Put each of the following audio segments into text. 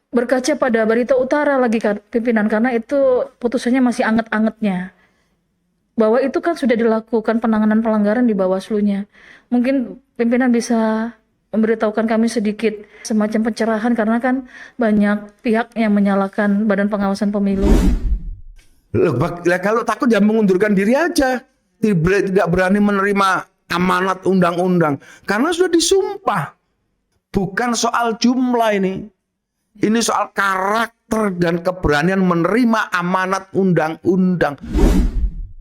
berkaca pada Barito Utara lagi kan pimpinan, karena itu putusannya masih anget-angetnya. Bahwa itu kan sudah dilakukan penanganan pelanggaran di Bawaslu-nya. Mungkin pimpinan bisa memberitahukan kami sedikit semacam pencerahan, karena kan banyak pihak yang menyalahkan Badan Pengawasan Pemilu. Loh, kalau takut ya mengundurkan diri aja. Tidak berani menerima amanat undang-undang. Karena sudah disumpah. Bukan soal jumlah ini. Ini soal karakter dan keberanian menerima amanat undang-undang.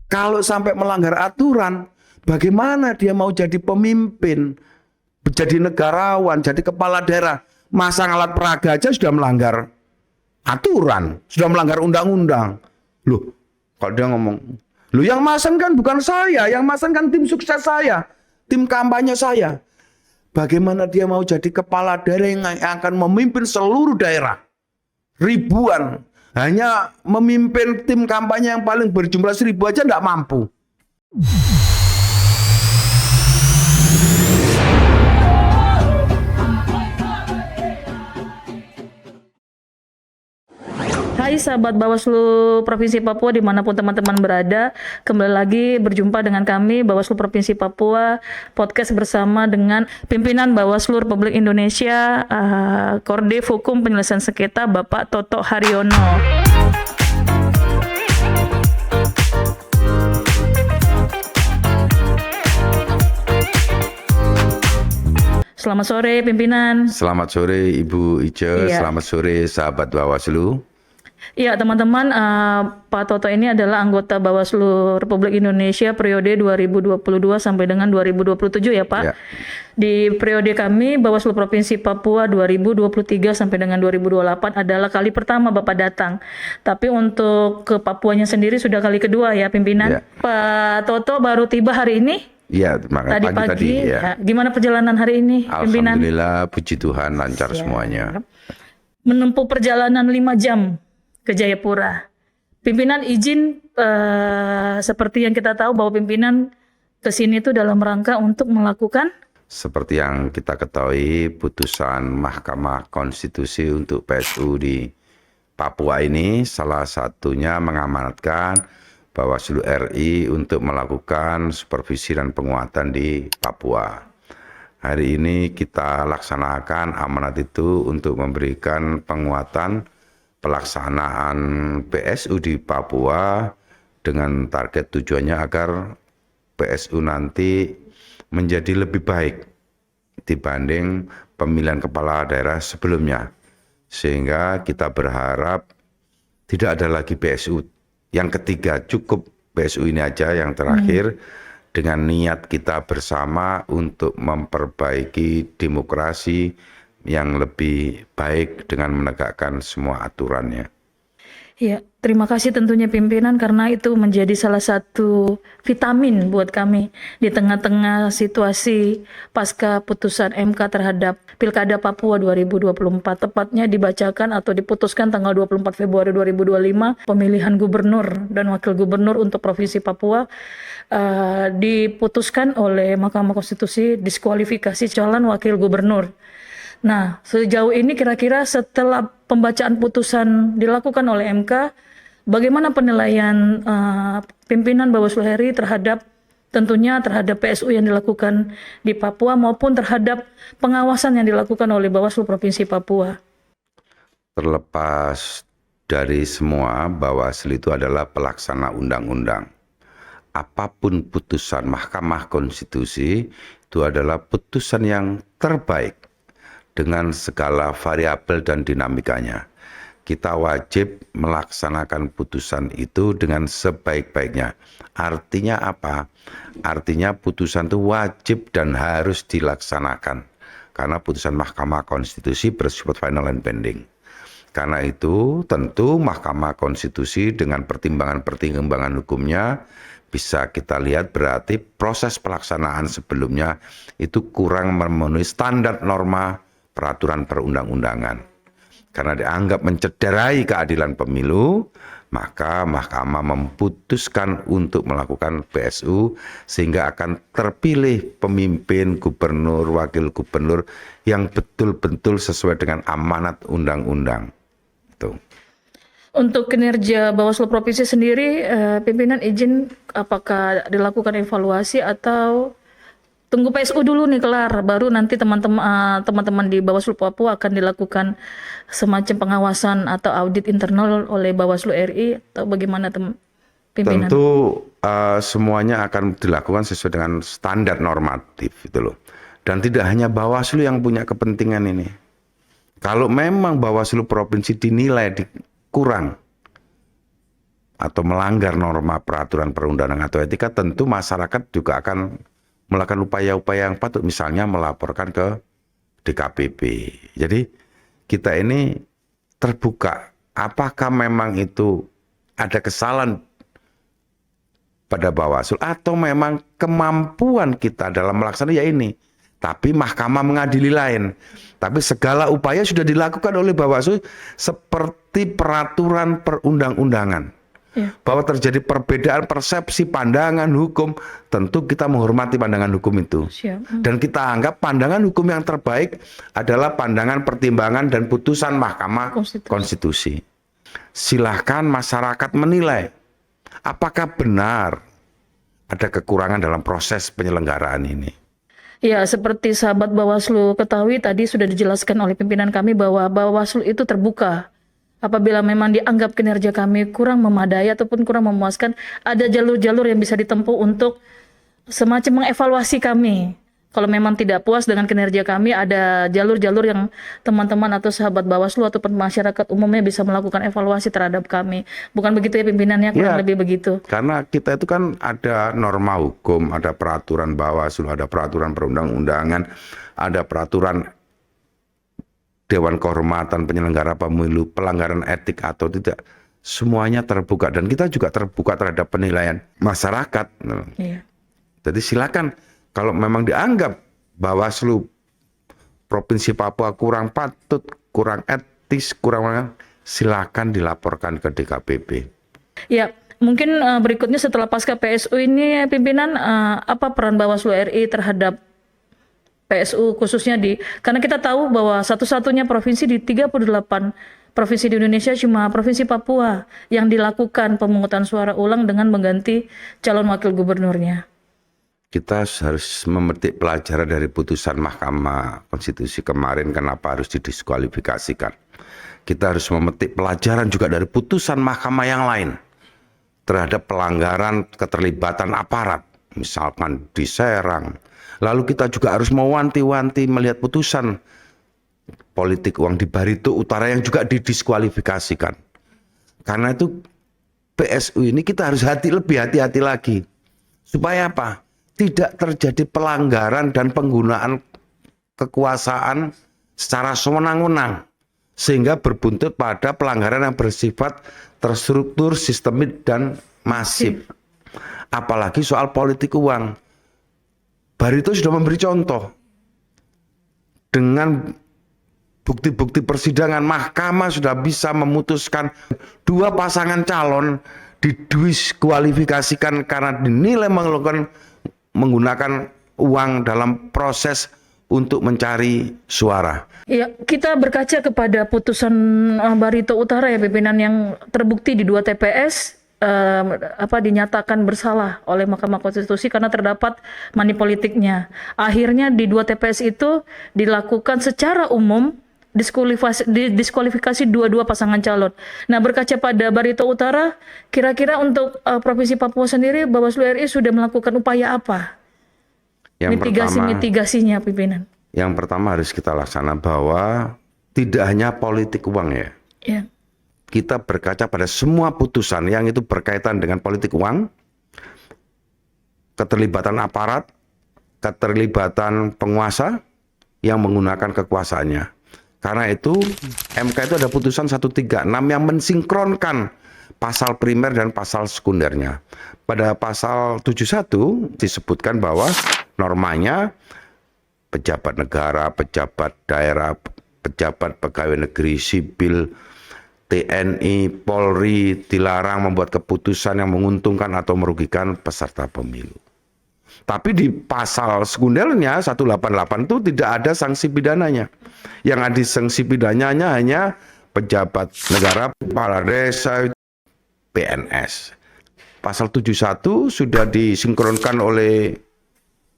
Kalau sampai melanggar aturan, bagaimana dia mau jadi pemimpin, jadi negarawan, jadi kepala daerah? Masang alat peraga aja sudah melanggar aturan, sudah melanggar undang-undang. Loh, kalau dia ngomong, loh yang masang kan bukan saya, yang masang kan tim sukses saya, tim kampanye saya. Bagaimana dia mau jadi kepala daerah yang akan memimpin seluruh daerah? Ribuan. Hanya memimpin tim kampanye yang paling berjumlah 1.000 aja tidak mampu. Hai sahabat Bawaslu Provinsi Papua dimanapun teman-teman berada, kembali lagi berjumpa dengan kami Bawaslu Provinsi Papua, podcast bersama dengan pimpinan Bawaslu Republik Indonesia, Kordif Hukum Penyelesaian Sengketa Bapak Toto Haryono. Selamat sore pimpinan. Selamat sore Ibu Ice, Iya. Selamat sore sahabat Bawaslu. Iya teman-teman, Pak Toto ini adalah anggota Bawaslu Republik Indonesia periode 2022 sampai dengan 2027 ya Pak. Ya. Di periode kami Bawaslu Provinsi Papua 2023 sampai dengan 2028 adalah kali pertama Bapak datang. Tapi untuk ke Papuanya sendiri sudah kali kedua ya pimpinan. Ya. Pak Toto baru tiba hari ini. Iya, terima Tadi kasih pagi. ya. Ya. Gimana perjalanan hari ini pimpinan? Alhamdulillah, puji Tuhan lancar Siap. semuanya. Menempuh perjalanan 5 jam ke Jayapura. Pimpinan izin seperti yang kita tahu bahwa pimpinan ke sini itu dalam rangka untuk melakukan Seperti yang kita ketahui, putusan Mahkamah Konstitusi untuk PSU di Papua ini salah satunya mengamanatkan Bawaslu RI untuk melakukan supervisi dan penguatan di Papua. Hari ini kita laksanakan amanat itu untuk memberikan penguatan pelaksanaan PSU di Papua dengan target tujuannya agar PSU nanti menjadi lebih baik dibanding pemilihan kepala daerah sebelumnya. Sehingga kita berharap tidak ada lagi PSU yang ketiga, cukup PSU ini aja yang terakhir dengan niat kita bersama untuk memperbaiki demokrasi yang lebih baik dengan menegakkan semua aturannya. ya, terima kasih tentunya pimpinan karena itu menjadi salah satu vitamin buat kami di tengah-tengah situasi pasca putusan MK terhadap Pilkada Papua 2024, tepatnya dibacakan atau diputuskan tanggal 24 Februari 2025 pemilihan gubernur dan wakil gubernur untuk Provinsi Papua diputuskan oleh Mahkamah Konstitusi diskualifikasi calon wakil gubernur. Nah, sejauh ini kira-kira setelah pembacaan putusan dilakukan oleh MK, bagaimana penilaian pimpinan Bawaslu RI tentunya terhadap PSU yang dilakukan di Papua maupun terhadap pengawasan yang dilakukan oleh Bawaslu Provinsi Papua? Terlepas dari semua, Bawaslu itu adalah pelaksana undang-undang. Apapun putusan Mahkamah Konstitusi itu adalah putusan yang terbaik dengan segala variabel dan dinamikanya. Kita wajib melaksanakan putusan itu dengan sebaik-baiknya. Artinya apa? Artinya putusan itu wajib dan harus dilaksanakan. Karena putusan Mahkamah Konstitusi bersifat final and pending. Karena itu tentu Mahkamah Konstitusi dengan pertimbangan-pertimbangan hukumnya bisa kita lihat berarti proses pelaksanaan sebelumnya itu kurang memenuhi standar norma peraturan perundang-undangan. Karena dianggap mencederai keadilan pemilu, maka Mahkamah memutuskan untuk melakukan PSU sehingga akan terpilih pemimpin gubernur, wakil gubernur yang betul-betul sesuai dengan amanat undang-undang. Tuh. Untuk kinerja Bawaslu Provinsi sendiri, pimpinan izin apakah dilakukan evaluasi atau tunggu PSU dulu nih kelar, baru nanti teman-teman di Bawaslu Papua akan dilakukan semacam pengawasan atau audit internal oleh Bawaslu RI atau bagaimana pimpinan? Tentu semuanya akan dilakukan sesuai dengan standar normatif itu loh. Dan tidak hanya Bawaslu yang punya kepentingan ini. Kalau memang Bawaslu Provinsi dinilai kurang atau melanggar norma peraturan perundangan atau etika, tentu masyarakat juga akan melakukan upaya-upaya yang patut, misalnya melaporkan ke DKPP. Jadi kita ini terbuka, apakah memang itu ada kesalahan pada Bawaslu atau memang kemampuan kita dalam melaksanakan ya ini. Tapi mahkamah mengadili lain. Tapi segala upaya sudah dilakukan oleh Bawaslu seperti peraturan perundang-undangan. Ya. Bahwa terjadi perbedaan persepsi pandangan hukum, tentu kita menghormati pandangan hukum itu. Siap. Dan kita anggap pandangan hukum yang terbaik adalah pandangan pertimbangan dan putusan Mahkamah Konstitusi. Silahkan masyarakat menilai apakah benar ada kekurangan dalam proses penyelenggaraan ini. Ya, seperti sahabat Bawaslu ketahui tadi sudah dijelaskan oleh pimpinan kami bahwa Bawaslu itu terbuka. Apabila memang dianggap kinerja kami kurang memadai ataupun kurang memuaskan, ada jalur-jalur yang bisa ditempuh untuk semacam mengevaluasi kami. Kalau memang tidak puas dengan kinerja kami, ada jalur-jalur yang teman-teman atau sahabat Bawaslu ataupun masyarakat umumnya bisa melakukan evaluasi terhadap kami. Bukan begitu ya pimpinannya, kurang lebih begitu. Karena kita itu kan ada norma hukum, ada peraturan Bawaslu, ada peraturan perundang-undangan, ada peraturan Dewan Kehormatan Penyelenggara Pemilu, pelanggaran etik atau tidak. Semuanya terbuka dan kita juga terbuka terhadap penilaian masyarakat. Iya. Jadi silakan. Kalau memang dianggap Bawaslu Provinsi Papua kurang patut, kurang etis, silakan dilaporkan ke DKPP. Ya, mungkin berikutnya setelah pasca PSU ini pimpinan, apa peran Bawaslu RI terhadap PSU khususnya karena kita tahu bahwa satu-satunya provinsi di 38 provinsi di Indonesia cuma Provinsi Papua yang dilakukan pemungutan suara ulang dengan mengganti calon wakil gubernurnya. Kita harus memetik pelajaran dari putusan Mahkamah Konstitusi kemarin kenapa harus didiskualifikasikan. Kita harus memetik pelajaran juga dari putusan mahkamah yang lain terhadap pelanggaran keterlibatan aparat, misalkan di Serang. Lalu kita juga harus mewanti-wanti melihat putusan politik uang di Barito Utara yang juga didiskualifikasikan. Karena itu PSU ini kita harus lebih hati-hati lagi. Supaya apa? Tidak terjadi pelanggaran dan penggunaan kekuasaan secara sewenang-wenang sehingga berbuntut pada pelanggaran yang bersifat terstruktur, sistemik dan masif. Apalagi soal politik uang. Barito sudah memberi contoh dengan bukti-bukti persidangan, mahkamah sudah bisa memutuskan 2 pasangan calon didiskualifikasikan karena dinilai menggunakan uang dalam proses untuk mencari suara. Ya, kita berkaca kepada putusan Barito Utara ya pimpinan yang terbukti di 2 TPS dinyatakan bersalah oleh Mahkamah Konstitusi karena terdapat money politiknya. Akhirnya di 2 TPS itu dilakukan secara umum diskualifikasi dua pasangan calon. Nah, berkaca pada Barito Utara, kira-kira untuk Provinsi Papua sendiri, Bawaslu RI sudah melakukan upaya apa? Mitigasinya, pimpinan. Yang pertama harus kita laksanakan bahwa tidak hanya politik uang ya. Ya. Kita berkaca pada semua putusan yang itu berkaitan dengan politik uang, keterlibatan aparat, keterlibatan penguasa yang menggunakan kekuasaannya. Karena itu MK itu ada putusan 136 yang mensinkronkan pasal primer dan pasal sekundernya. Pada pasal 71 disebutkan bahwa normanya pejabat negara, pejabat daerah, pejabat pegawai negeri sipil, TNI, Polri dilarang membuat keputusan yang menguntungkan atau merugikan peserta pemilu. Tapi di pasal sekundernya 188 itu tidak ada sanksi pidananya. Yang ada sanksi pidananya hanya pejabat negara, kepala desa, PNS. Pasal 71 sudah disinkronkan oleh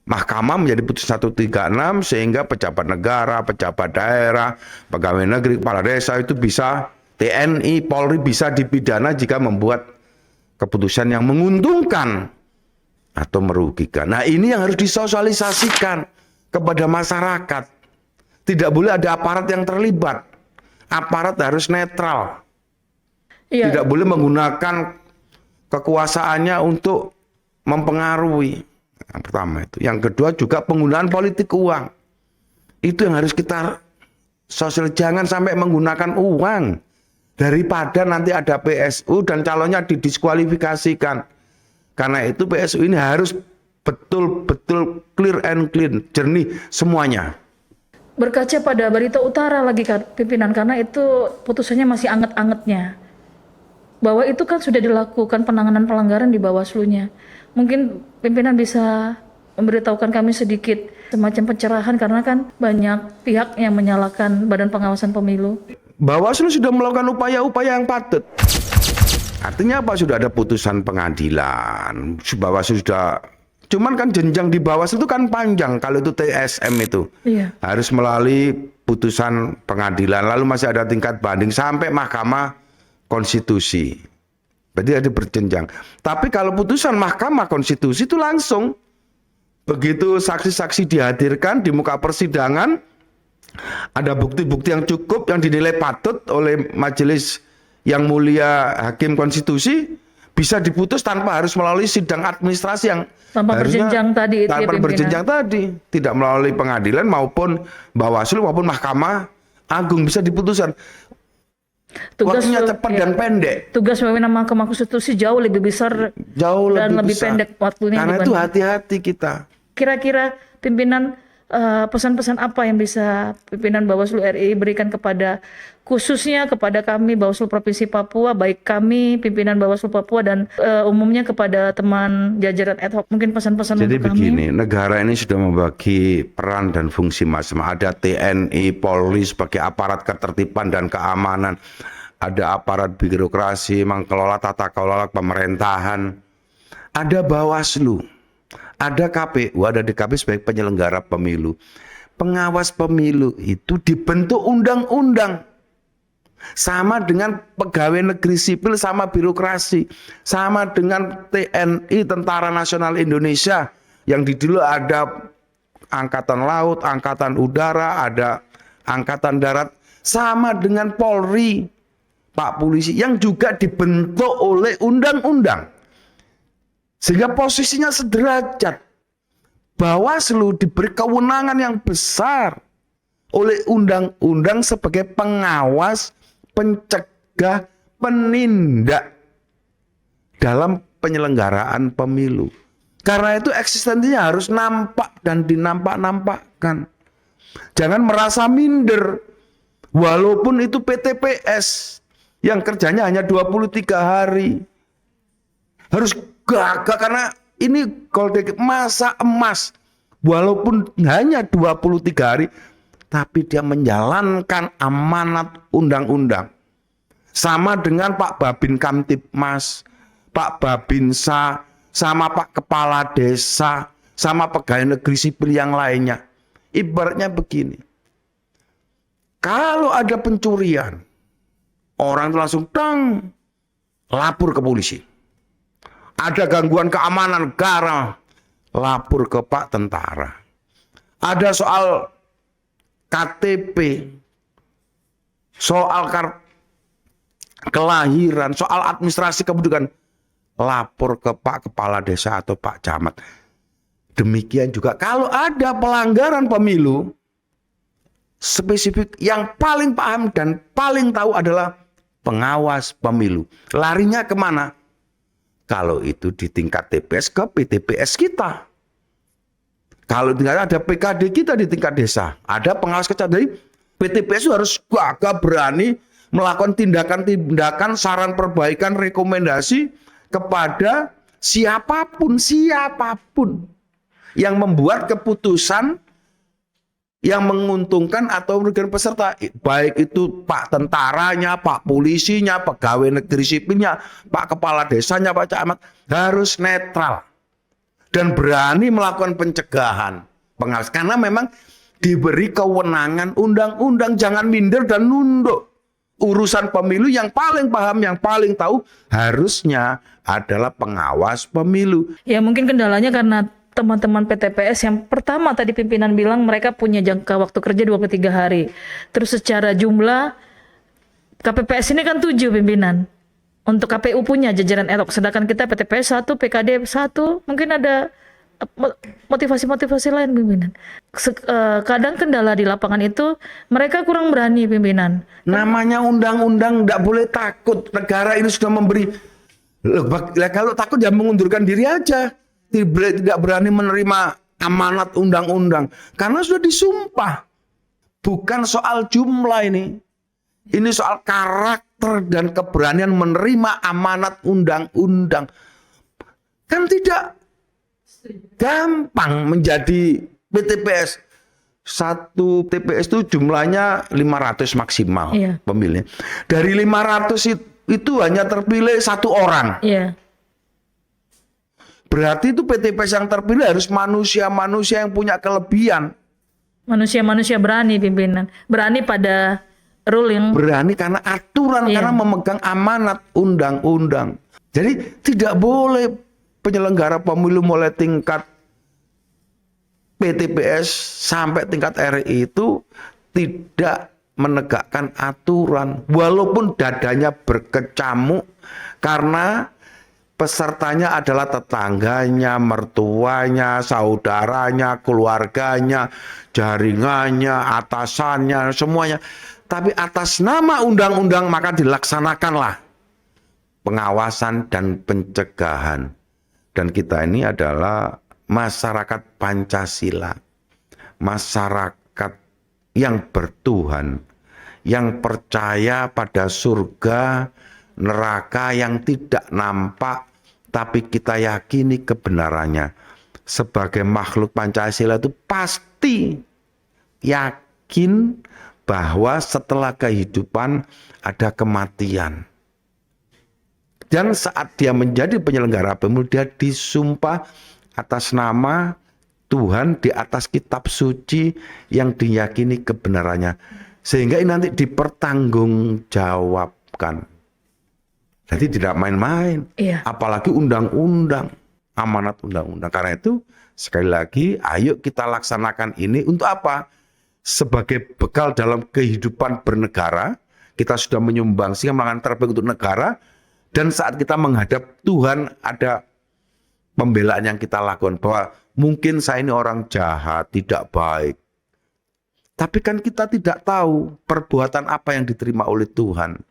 Mahkamah menjadi putusan 136 sehingga pejabat negara, pejabat daerah, pegawai negeri, kepala desa itu bisa, TNI, Polri bisa dipidana jika membuat keputusan yang menguntungkan atau merugikan. Nah, ini yang harus disosialisasikan kepada masyarakat. Tidak boleh ada aparat yang terlibat. Aparat harus netral. Iya. Tidak boleh menggunakan kekuasaannya untuk mempengaruhi. Yang pertama itu. Yang kedua juga penggunaan politik uang. Itu yang harus kita sosial. Jangan sampai menggunakan uang. Daripada nanti ada PSU dan calonnya didiskualifikasikan. Karena itu PSU ini harus betul-betul clear and clean. Jernih semuanya. Berkaca pada Barito Utara lagi pimpinan, karena itu putusannya masih anget-angetnya. Bahwa itu kan sudah dilakukan penanganan pelanggaran di Bawaslu-nya. Mungkin pimpinan bisa memberitahukan kami sedikit semacam pencerahan, karena kan banyak pihak yang menyalahkan Badan Pengawasan Pemilu. Bawaslu sudah melakukan upaya-upaya yang patut. Artinya apa? Sudah ada putusan pengadilan. Bawaslu sudah, cuman kan jenjang di Bawaslu itu kan panjang. Kalau itu TSM itu harus melalui putusan pengadilan, lalu masih ada tingkat banding sampai Mahkamah Konstitusi. Berarti ada berjenjang. Tapi kalau putusan Mahkamah Konstitusi itu langsung. Begitu saksi-saksi dihadirkan di muka persidangan, ada bukti-bukti yang cukup yang dinilai patut oleh majelis yang mulia Hakim Konstitusi, bisa diputus tanpa harus melalui sidang administrasi yang tanpa berjenjang tadi. Tanpa berjenjang tadi. Tidak melalui pengadilan maupun Bawaslu maupun Mahkamah Agung, bisa diputuskan. Waktunya cepat dan pendek. Tugas pimpinan Mahkamah Konstitusi jauh lebih besar, dan lebih pendek waktunya. Karena itu hati-hati kita. Kira-kira pimpinan pesan-pesan apa yang bisa pimpinan Bawaslu RI berikan kepada, khususnya kepada kami Bawaslu Provinsi Papua, baik kami pimpinan Bawaslu Papua dan umumnya kepada teman jajaran ad hoc, mungkin pesan-pesan untuk kami. Jadi begini, negara ini sudah membagi peran dan fungsi masing-masing. Ada TNI, Polri sebagai aparat ketertiban dan keamanan, ada aparat birokrasi mengelola tata kelola pemerintahan, ada Bawaslu, ada KPU, ada DKP sebagai penyelenggara pemilu. Pengawas pemilu itu dibentuk undang-undang. Sama dengan pegawai negeri sipil, sama birokrasi. Sama dengan TNI, Tentara Nasional Indonesia. Yang di dulu ada Angkatan Laut, Angkatan Udara, ada Angkatan Darat. Sama dengan Polri, Pak Polisi, yang juga dibentuk oleh undang-undang. Sehingga posisinya sederajat. Bawaslu diberi kewenangan yang besar oleh undang-undang sebagai pengawas, pencegah, penindak dalam penyelenggaraan pemilu. Karena itu eksistensinya harus nampak dan dinampak-nampakkan. Jangan merasa minder. Walaupun itu PTPS yang kerjanya hanya 23 hari. Harus gagah karena ini golden masa emas. Walaupun hanya 23 hari, tapi dia menjalankan amanat undang-undang. Sama dengan Pak Babin Kamtibmas, Pak Babinsa, sama Pak Kepala Desa, sama pegawai negeri sipil yang lainnya. Ibaratnya begini. Kalau ada pencurian, orang itu langsung lapor ke polisi. Ada gangguan keamanan negara, lapor ke Pak Tentara. Ada soal KTP, soal kelahiran, soal administrasi kependudukan, lapor ke Pak Kepala Desa atau Pak Camat. Demikian juga kalau ada pelanggaran pemilu, spesifik yang paling paham dan paling tahu adalah pengawas pemilu. Larinya kemana? Kalau itu di tingkat TPS ke PTPS kita. Kalau tingkat ada PKD kita di tingkat desa. Ada pengawas kecamatan. Dari PTPS itu harus gagah berani melakukan tindakan-tindakan, saran perbaikan, rekomendasi kepada siapapun yang membuat keputusan yang menguntungkan atau merugikan peserta, baik itu Pak tentaranya, Pak polisinya, pegawai negeri sipilnya, Pak kepala desanya, Pak camat, harus netral dan berani melakukan pencegahan, pengawas, karena memang diberi kewenangan undang-undang. Jangan minder dan nunduk. Urusan pemilu yang paling paham, yang paling tahu harusnya adalah pengawas pemilu. Ya mungkin kendalanya karena teman-teman PTPS yang pertama tadi pimpinan bilang mereka punya jangka waktu kerja 23 hari. Terus secara jumlah KPPS ini kan 7 pimpinan. Untuk KPU punya jajaran ad hoc, sedangkan kita PTPS 1, PKD 1, mungkin ada motivasi-motivasi lain pimpinan. Kadang kendala di lapangan itu mereka kurang berani pimpinan. Namanya undang-undang, tidak boleh takut. Negara ini sudah memberi. Kalau takut ya mengundurkan diri aja. Tidak berani menerima amanat undang-undang. Karena sudah disumpah. Bukan soal jumlah ini. Ini soal karakter dan keberanian menerima amanat undang-undang. Kan tidak gampang menjadi PTPS. Satu TPS itu jumlahnya 500 maksimal pemilih. Dari 500 itu hanya terpilih 1 orang. Iya. Berarti itu PTPS yang terpilih harus manusia-manusia yang punya kelebihan. Manusia-manusia berani pimpinan. Berani pada ruling. Berani karena aturan, karena memegang amanat undang-undang. Jadi tidak boleh penyelenggara pemilu mulai tingkat PTPS sampai tingkat RI itu tidak menegakkan aturan. Walaupun dadanya berkecamuk karena pesertanya adalah tetangganya, mertuanya, saudaranya, keluarganya, jaringannya, atasannya, semuanya. Tapi atas nama undang-undang maka dilaksanakanlah pengawasan dan pencegahan. Dan kita ini adalah masyarakat Pancasila. Masyarakat yang bertuhan, yang percaya pada surga, neraka yang tidak nampak, tapi kita yakini kebenarannya. Sebagai makhluk Pancasila itu pasti yakin bahwa setelah kehidupan ada kematian. Dan saat dia menjadi penyelenggara pemilu, dia disumpah atas nama Tuhan di atas kitab suci yang diyakini kebenarannya. Sehingga ini nanti dipertanggungjawabkan. Jadi tidak main-main, apalagi undang-undang, amanat undang-undang. Karena itu sekali lagi, ayo kita laksanakan ini untuk apa? Sebagai bekal dalam kehidupan bernegara, kita sudah menyumbangsikan melakukan terbaik untuk negara, dan saat kita menghadap Tuhan ada pembelaan yang kita lakukan bahwa mungkin saya ini orang jahat, tidak baik. Tapi kan kita tidak tahu perbuatan apa yang diterima oleh Tuhan.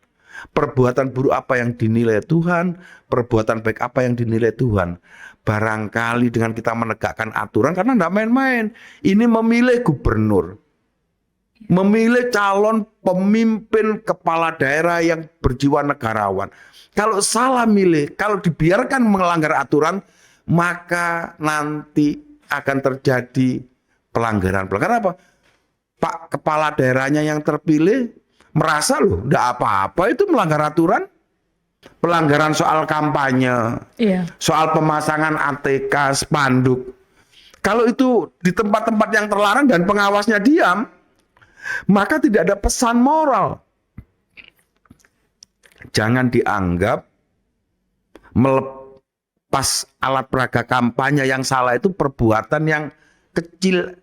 Perbuatan buruk apa yang dinilai Tuhan, perbuatan baik apa yang dinilai Tuhan. Barangkali dengan kita menegakkan aturan, karena tidak main-main. Ini memilih gubernur, memilih calon pemimpin kepala daerah yang berjiwa negarawan. Kalau salah milih, kalau dibiarkan melanggar aturan, maka nanti akan terjadi pelanggaran-pelanggaran apa? Pak kepala daerahnya yang terpilih merasa loh, tidak apa-apa itu melanggar aturan. Pelanggaran soal kampanye, soal pemasangan ATK, spanduk. Kalau itu di tempat-tempat yang terlarang dan pengawasnya diam, maka tidak ada pesan moral. Jangan dianggap melepas alat peraga kampanye yang salah itu perbuatan yang kecil,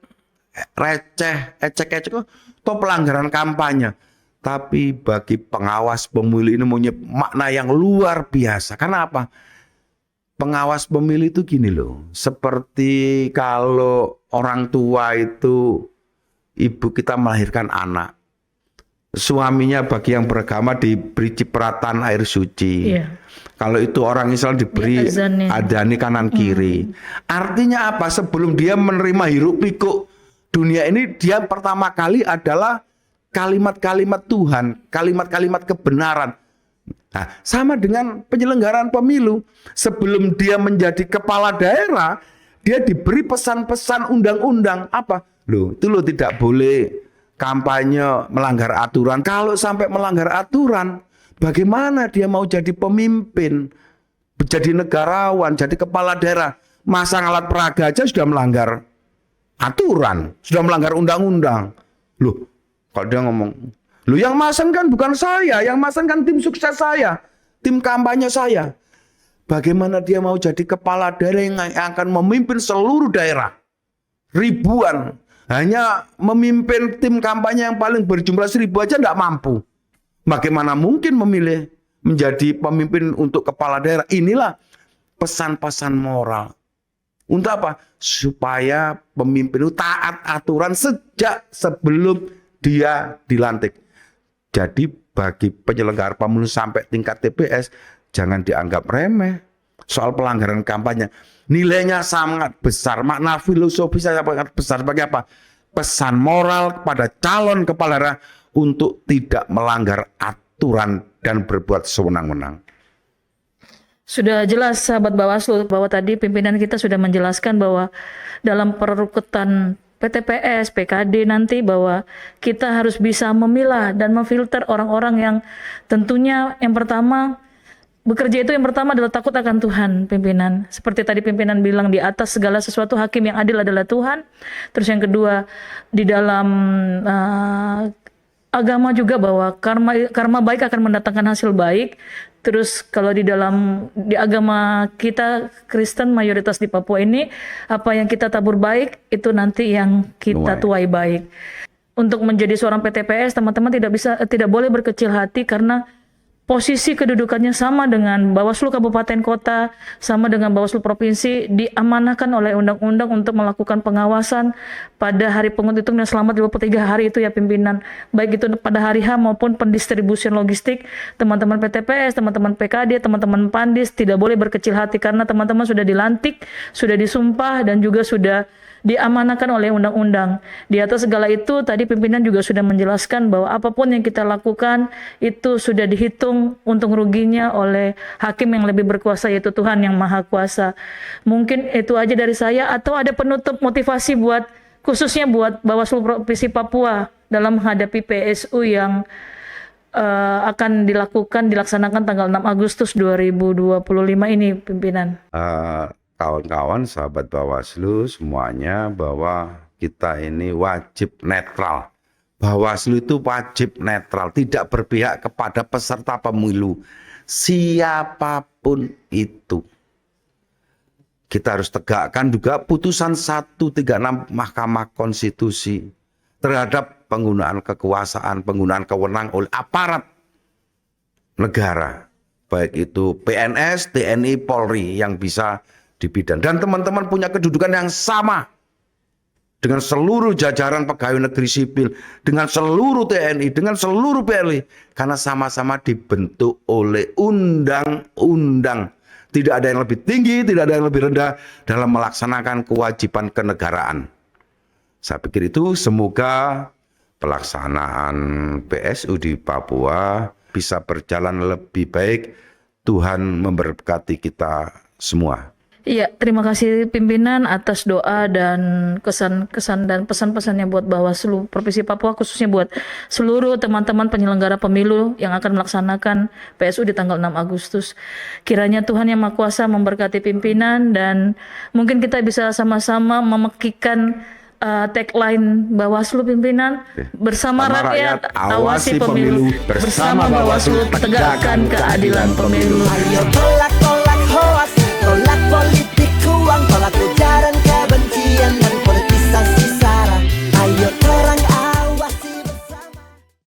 receh, ecek-ecek, atau pelanggaran kampanye. Tapi bagi pengawas pemilu ini punya makna yang luar biasa. Karena apa? Pengawas pemilu itu gini loh, seperti kalau orang tua itu, ibu kita melahirkan anak, suaminya bagi yang beragama diberi cipratan air suci. Kalau itu orang Islam diberi adani kanan kiri. Artinya apa? Sebelum dia menerima hiruk pikuk dunia ini, dia pertama kali adalah kalimat-kalimat Tuhan, kalimat-kalimat kebenaran. Nah, sama dengan penyelenggaraan pemilu. Sebelum dia menjadi kepala daerah, dia diberi pesan-pesan undang-undang. Apa? Loh, itu loh tidak boleh kampanye melanggar aturan. Kalau sampai melanggar aturan, bagaimana dia mau jadi pemimpin, jadi negarawan, jadi kepala daerah? Masang alat peraga aja sudah melanggar aturan, sudah melanggar undang-undang. Loh, kalau dia ngomong, loh yang masang kan bukan saya, yang masang kan tim sukses saya, tim kampanye saya. Bagaimana dia mau jadi kepala daerah yang akan memimpin seluruh daerah? Ribuan. Hanya memimpin tim kampanye yang paling berjumlah 1.000 aja tidak mampu. Bagaimana mungkin memilih menjadi pemimpin untuk kepala daerah? Inilah pesan-pesan moral. Untuk apa? Supaya pemimpin itu taat aturan sejak sebelum dia dilantik. Jadi bagi penyelenggara pemilu sampai tingkat TPS, jangan dianggap remeh soal pelanggaran kampanye. Nilainya sangat besar, makna filosofisnya sangat besar. Sebagai apa? Pesan moral kepada calon kepala daerah untuk tidak melanggar aturan dan berbuat sewenang-wenang. Sudah jelas sahabat Bawaslu bahwa tadi pimpinan kita sudah menjelaskan bahwa dalam perekrutan PTPS, PKD nanti bahwa kita harus bisa memilah dan memfilter orang-orang yang tentunya yang pertama bekerja itu yang pertama adalah takut akan Tuhan, pimpinan. Seperti tadi pimpinan bilang, di atas segala sesuatu hakim yang adil adalah Tuhan. Terus yang kedua, di dalam agama juga bahwa karma baik akan mendatangkan hasil baik. Terus kalau di agama kita Kristen mayoritas di Papua ini, apa yang kita tabur baik itu nanti yang kita tuai baik. Untuk menjadi seorang PTPS, teman-teman tidak boleh berkecil hati karena posisi kedudukannya sama dengan Bawaslu Kabupaten Kota, sama dengan Bawaslu Provinsi, diamanahkan oleh undang-undang untuk melakukan pengawasan pada hari penghitungan dan selama 23 hari itu ya pimpinan. Baik itu pada hari H maupun pendistribusian logistik, teman-teman PTPS, teman-teman PKD, teman-teman Pandis tidak boleh berkecil hati karena teman-teman sudah dilantik, sudah disumpah dan juga sudah diamanahkan oleh undang-undang. Di atas segala itu tadi pimpinan juga sudah menjelaskan bahwa apapun yang kita lakukan itu sudah dihitung untung ruginya oleh hakim yang lebih berkuasa yaitu Tuhan yang Maha Kuasa. Mungkin itu aja dari saya, atau ada penutup motivasi khususnya buat Bawaslu Provinsi Papua dalam menghadapi PSU yang akan dilaksanakan tanggal 6 Agustus 2025 ini pimpinan. Kawan-kawan, sahabat Bawaslu semuanya, bahwa kita ini wajib netral. Bawaslu itu wajib netral, tidak berpihak kepada peserta pemilu, siapapun itu. Kita harus tegakkan juga putusan 136 Mahkamah Konstitusi terhadap penggunaan kekuasaan, penggunaan kewenangan oleh aparat negara, baik itu PNS, TNI, Polri yang bisa dibidang. Dan teman-teman punya kedudukan yang sama dengan seluruh jajaran pegawai negeri sipil, dengan seluruh TNI, dengan seluruh PLI, karena sama-sama dibentuk oleh undang-undang. Tidak ada yang lebih tinggi, tidak ada yang lebih rendah dalam melaksanakan kewajiban kenegaraan. Saya pikir itu, semoga pelaksanaan PSU di Papua bisa berjalan lebih baik. Tuhan memberkati kita semua. Iya, terima kasih pimpinan atas doa dan kesan-kesan dan pesan-pesannya buat Bawaslu Provinsi Papua, khususnya buat seluruh teman-teman penyelenggara pemilu yang akan melaksanakan PSU di tanggal 6 Agustus. Kiranya Tuhan Yang Maha Kuasa memberkati pimpinan, dan mungkin kita bisa sama-sama memekikan tagline Bawaslu pimpinan, bersama rakyat awasi pemilu, bersama Bawaslu tegakkan keadilan pemilu.